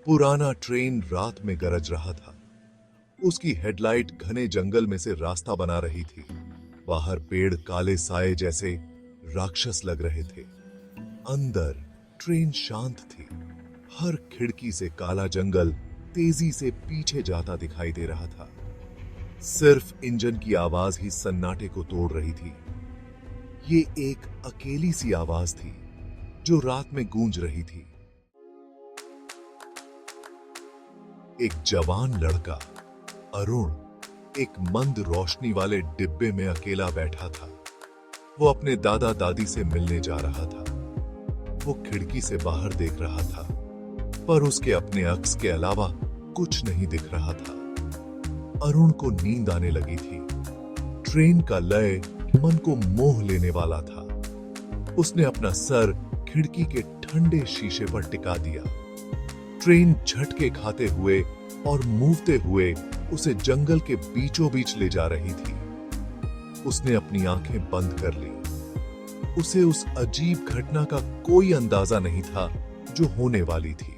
पुराना ट्रेन रात में गरज रहा था। उसकी हेडलाइट घने जंगल में से रास्ता बना रही थी। बाहर पेड़ काले साए जैसे राक्षस लग रहे थे। अंदर ट्रेन शांत थी। हर खिड़की से काला जंगल तेजी से पीछे जाता दिखाई दे रहा था। सिर्फ इंजन की आवाज ही सन्नाटे को तोड़ रही थी। ये एक अकेली सी आवाज थी जो रात में गूंज रही थी। एक जवान लड़का अरुण एक मंद रोशनी वाले डिब्बे में अकेला बैठा था। वो अपने दादा दादी से मिलने जा रहा था। वो खिड़की से बाहर देख रहा था, पर उसके अपने अक्स के अलावा कुछ नहीं दिख रहा था। अरुण को नींद आने लगी थी। ट्रेन का लय मन को मोह लेने वाला था। उसने अपना सर खिड़की के ठंडे शीशे पर टिका दिया। ट्रेन झटके खाते हुए और मूवते हुए उसे जंगल के बीचों बीच ले जा रही थी। उसने अपनी आंखें बंद कर ली। उसे उस अजीब घटना का कोई अंदाजा नहीं था जो होने वाली थी।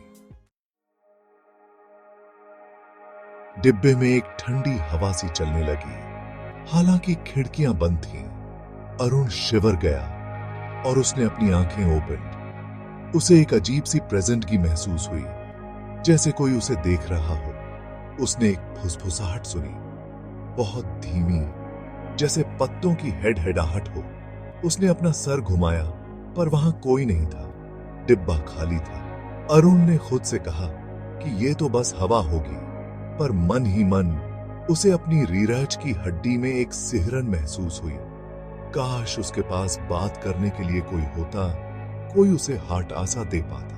डिब्बे में एक ठंडी हवा सी चलने लगी। हालांकि खिड़कियां बंद थीं। अरुण शिवर गया और उसने अपनी आंखें ओपन। उसे एक अजीब सी प्रेजेंट की महसूस हुई, जैसे कोई उसे देख रहा हो। उसने एक फुसफुसाहट सुनी, बहुत धीमी, जैसे पत्तों की हेडहेडाहट हो। उसने अपना सर घुमाया, पर वहां कोई नहीं था। डिब्बा खाली था। अरुण ने खुद से कहा कि ये तो बस हवा होगी, पर मन ही मन उसे अपनी रीरज की हड्डी में एक सिहरन महसूस हुई। काश उसके पास बात करने के लिए कोई होता, कोई उसे हार्ट आसा दे पाता,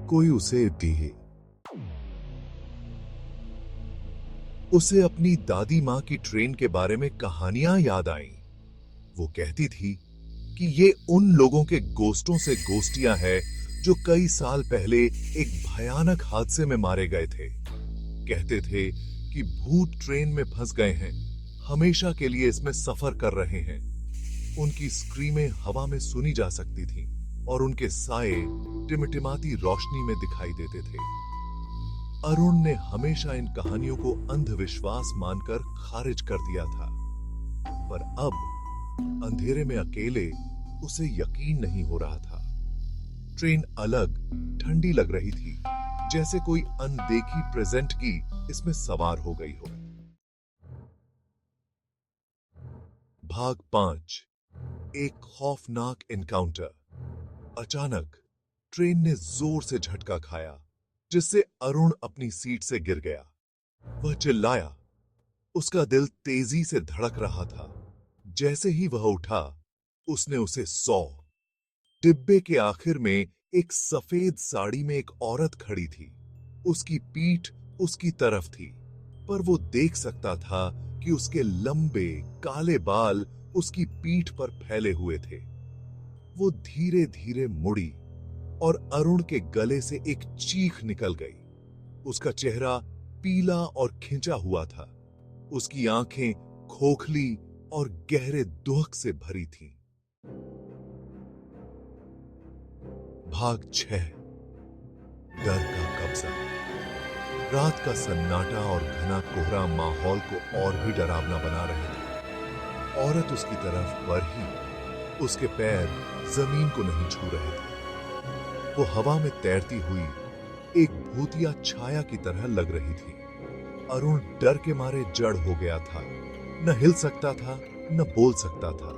कोई उसे दिए। उसे अपनी दादी मां की ट्रेन के बारे में कहानियां याद आईं। वो कहती थी कि ये उन लोगों के गोस्टों से गोस्टियां हैं जो कई साल पहले एक भयानक हादसे में मारे गए थे। कहते थे कि भूत ट्रेन में फंस गए हैं, हमेशा के लिए इसमें सफर कर रहे हैं। उनकी स्क्रीमें हवा में सुनी जा सकती थीं और उनके साए टिमटिमाती रोशनी में दिखाई देते थे। अरुण ने हमेशा इन कहानियों को अंधविश्वास मानकर खारिज कर दिया था, पर अब अंधेरे में अकेले उसे यकीन नहीं हो रहा था। ट्रेन अलग, ठंडी लग रही थी, जैसे कोई अनदेखी प्रेजेंट की इसमें सवार हो गई हो। भाग 5। एक खौफनाक एनकाउंटर। अचानक ट्रेन ने जोर से झटका खाया, जिससे अरुण अपनी सीट से गिर गया। वह चिल्लाया। उसका दिल तेजी से धड़क रहा था। जैसे ही वह उठा, उसने उसे सौ। डिब्बे के आखिर में एक सफेद साड़ी में एक औरत खड़ी थी। उसकी पीठ उसकी तरफ थी, पर वो देख सकता था कि उसके लंबे काले बाल उसकी पीठ पर फैले हुए थे। वो धीरे धीरे मुड़ी और अरुण के गले से एक चीख निकल गई। उसका चेहरा पीला और खिंचा हुआ था। उसकी आंखें खोखली और गहरे दुख से भरी थीं। भाग 6। डर का कब्जा। रात का सन्नाटा और घना कोहरा माहौल को और भी डरावना बना रहे थे। औरत उसकी तरफ बढ़ी। उसके पैर जमीन को नहीं छू रहे थे। वो हवा में तैरती हुई एक भूतिया छाया की तरह लग रही थी। अरुण डर के मारे जड़ हो गया था। न हिल सकता था, न बोल सकता था।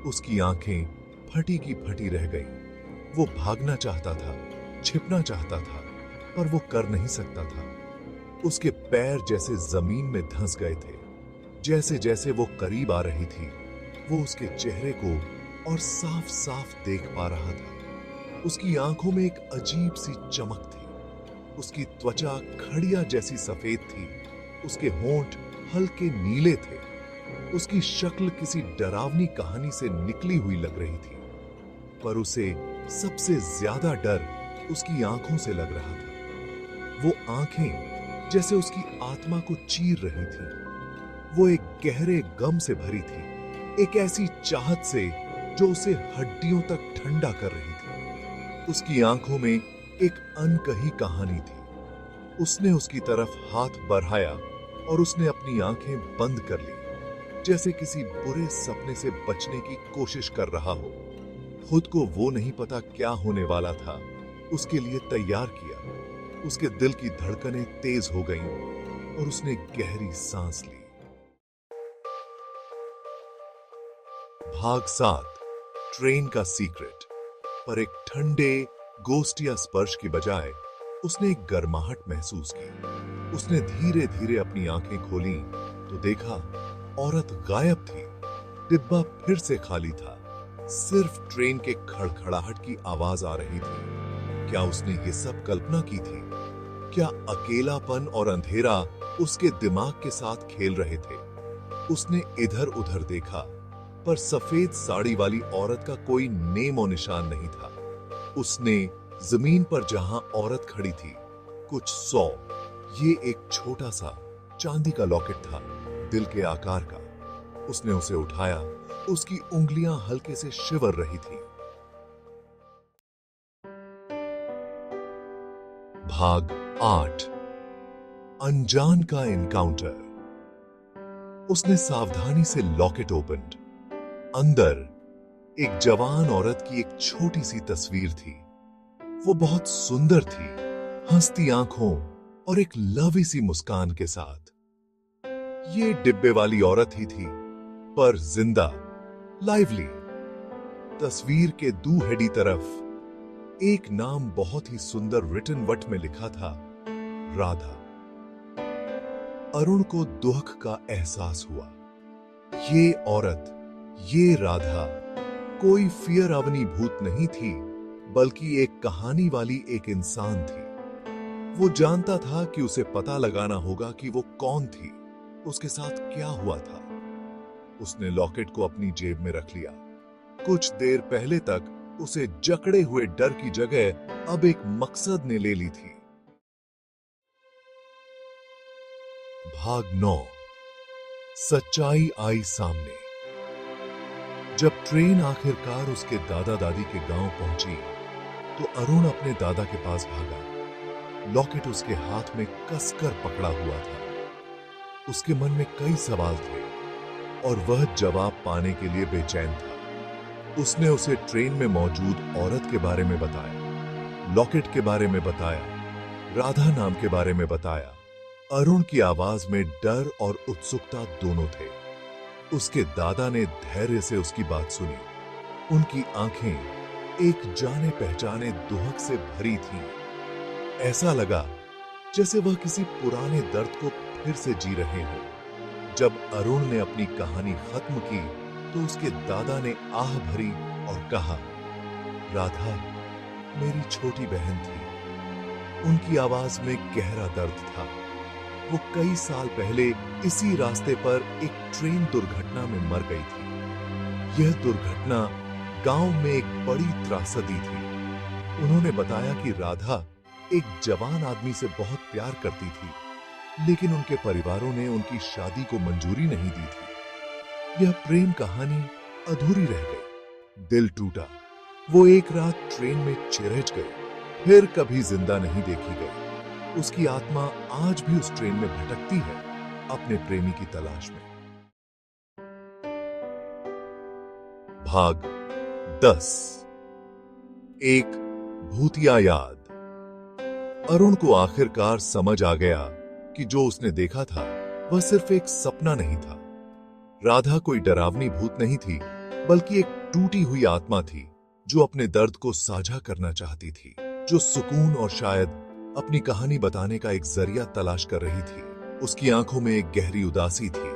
उसकी आंखें फटी की फटी रह गईं। वो भागना चाहता था, छिपना चाहता था, पर वो कर नहीं सकता था। उसके पैर जैसे जमीन में धंस गए थे। जैसे जैसे वो करीब आ रही थी, वो उसके चेहरे को और साफ साफ देख पा रहा था। उसकी आंखों में एक अजीब सी चमक थी। उसकी त्वचा खड़िया जैसी सफेद थी। उसके होंठ हल्के नीले थे। उसकी शक्ल किसी डरावनी कहानी से निकली हुई लग रही थी, पर उसे सबसे ज्यादा डर उसकी आंखों से लग रहा था। वो आंखें जैसे उसकी आत्मा को चीर रही थीं। वो एक गहरे गम से भरी थी, एक ऐसी चाहत से जो उसे हड्डियों तक ठंडा कर रही थी। उसकी आंखों में एक अनकही कहानी थी। उसने उसकी तरफ हाथ बढ़ाया और उसने अपनी आंखें बंद कर ली, जैसे किसी बुरे सपने से बचने की कोशिश कर रहा हो। खुद को वो नहीं पता क्या होने वाला था उसके लिए तैयार किया। उसके दिल की धड़कनें तेज हो गईं और उसने गहरी सांस ली। भाग 7 ट्रेन का सीक्रेट। पर एक ठंडे गोस्ट या स्पर्श की बजाय उसने एक गर्माहट महसूस की। उसने धीरे धीरे अपनी आंखें खोली तो देखा औरत गायब थी। डिब्बा फिर से खाली था। सिर्फ ट्रेन के खड़खड़ाहट की आवाज आ रही थी। क्या उसने ये सब कल्पना की थी? क्या अकेलापन और अंधेरा उसके दिमाग के साथ खेल रहे थे? उसने इधर उधर देखा, पर सफेद साड़ी वाली औरत का कोई नेम और निशान नहीं था। उसने जमीन पर जहां औरत खड़ी थी कुछ 100, ये एक छोटा सा चांदी का लॉकेट था, दिल के आकार का। उसने उसे उठाया। उसकी उंगलियां हल्के से शिवर रही थी। भाग 8 अनजान का इनकाउंटर। उसने सावधानी से लॉकेट ओपन। अंदर एक जवान औरत की एक छोटी सी तस्वीर थी। वो बहुत सुंदर थी, हंसती आंखों और एक लवी सी मुस्कान के साथ। ये डिब्बे वाली औरत ही थी, पर जिंदा, लाइवली। तस्वीर के दूहेडी तरफ एक नाम बहुत ही सुंदर रिटन वट में लिखा था, राधा। अरुण को दुख का एहसास हुआ। ये औरत, ये राधा कोई फियर अवनीभूत नहीं थी, बल्कि एक कहानी वाली एक इंसान थी। वो जानता था कि उसे पता लगाना होगा कि वो कौन थी, उसके साथ क्या हुआ था। उसने लॉकेट को अपनी जेब में रख लिया। कुछ देर पहले तक उसे जकड़े हुए डर की जगह अब एक मकसद ने ले ली थी। भाग 9 सच्चाई आई सामने। जब ट्रेन आखिरकार उसके दादा दादी के गांव पहुंची तो अरुण अपने दादा के पास भागा। लॉकेट उसके हाथ में कसकर पकड़ा हुआ था। उसके मन में कई सवाल थे और वह जवाब पाने के लिए बेचैन था। उसने उसे ट्रेन में मौजूद औरत के बारे में बताया, लॉकेट के बारे में बताया, राधा नाम के बारे में बताया। अरुण की आवाज में डर और उत्सुकता दोनों थे। उसके दादा ने धैर्य से उसकी बात सुनी। उनकी आंखें एक जाने पहचाने दुहक से भरी थीं। ऐसा लगा जैसे वह किसी पुराने दर्द को फिर से जी रहे हों। जब अरुण ने अपनी कहानी खत्म की तो उसके दादा ने आह भरी और कहा, राधा मेरी छोटी बहन थी। उनकी आवाज में गहरा दर्द था। वो कई साल पहले इसी रास्ते पर एक ट्रेन दुर्घटना में मर गई थी। यह दुर्घटना गांव में एक बड़ी त्रासदी थी। उन्होंने बताया कि राधा एक जवान आदमी से बहुत प्यार करती थी, लेकिन उनके परिवारों ने उनकी शादी को मंजूरी नहीं दी थी। यह प्रेम कहानी अधूरी रह गई। दिल टूटा। वो एक रात ट्रेन में चिरहज गई, फिर कभी जिंदा नहीं देखी गई। उसकी आत्मा आज भी उस ट्रेन में भटकती है, अपने प्रेमी की तलाश में। भाग 10 एक भूतिया याद। अरुण को आखिरकार समझ आ गया कि जो उसने देखा था वह सिर्फ एक सपना नहीं था। राधा कोई डरावनी भूत नहीं थी, बल्कि एक टूटी हुई आत्मा थी जो अपने दर्द को साझा करना चाहती थी, जो सुकून और शायद अपनी कहानी बताने का एक जरिया तलाश कर रही थी। उसकी आंखों में एक गहरी उदासी थी।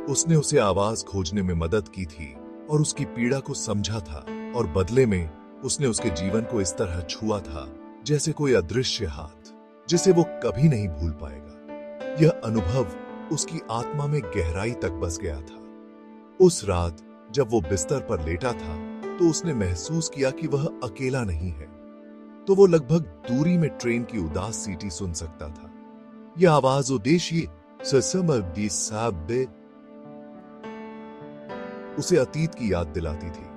उसने उसे आवाज खोजने में मदद की थी और उसकी पीड़ा को समझा था, और बदले में उसने उसके जीवन को इस तरह छुआ था जैसे कोई अदृश्य हाथ, जिसे वो कभी नहीं भूल पाएगा। यह अनुभव उसकी आत्मा में गहराई तक बस गया था। उस रात जब वो बिस्तर पर लेटा था तो उसने महसूस किया कि वह अकेला नहीं है। तो वो लगभग दूरी में ट्रेन की उदास सीटी सुन सकता था। यह आवाज उद्देश्य उसे अतीत की याद दिलाती थी।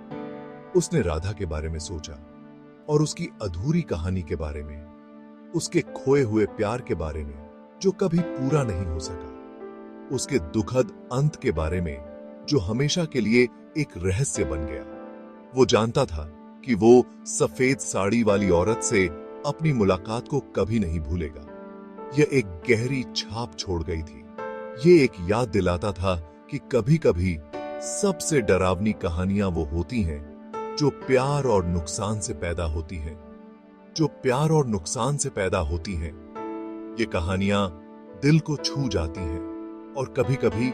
उसने राधा के बारे में सोचा। और उसकी अधूरी कहानी के बारे में, उसके खोए हुए प्यार के बारे में जो कभी पूरा नहीं हो सका, उसके दुखद अंत के बारे में जो हमेशा के लिए एक रहस्य बन गया। वो जानता था कि वो सफेद साड़ी वाली औरत से अपनी मुलाकात को कभी नहीं भूलेगा। यह एक गहरी छाप छोड़ गई थी। ये एक याद दिलाता था कि कभी कभी सबसे डरावनी कहानियां वो होती हैं जो प्यार और नुकसान से पैदा होती हैं, जो प्यार और नुकसान से पैदा होती हैं। ये कहानियां दिल को छू जाती हैं और कभी कभी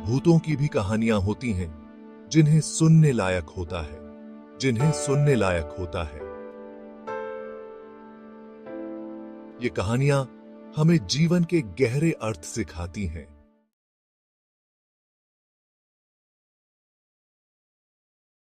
भूतों की भी कहानियां होती हैं जिन्हें सुनने लायक होता है, जिन्हें सुनने लायक होता है। ये कहानियां हमें जीवन के गहरे अर्थ सिखाती हैं,